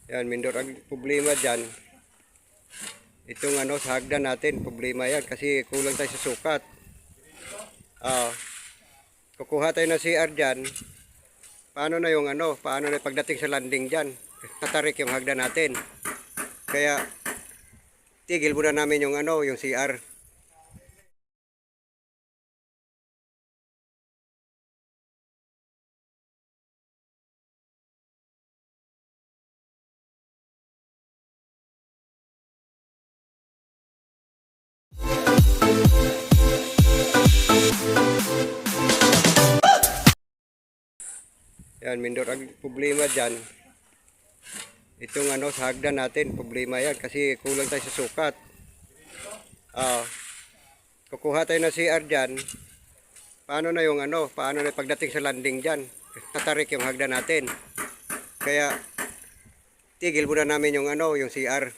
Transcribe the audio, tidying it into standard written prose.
Yan, Mindor, ang problema dyan, itong sa hagdan natin, problema yan kasi kulang tayo sa sukat. Kukuha tayo ng CR dyan, paano na yung paano na pagdating sa landing dyan, katarik yung hagdan natin. Kaya, tigil muna namin yung yung CR. Yan, Mindor, ang problema dyan, itong sa hagdan natin, problema yan kasi kulang tayo sa sukat. Kukuha tayo ng CR dyan, paano na yung paano na pagdating sa landing dyan, katarik yung hagdan natin. Kaya, tigil muna namin yung yung CR.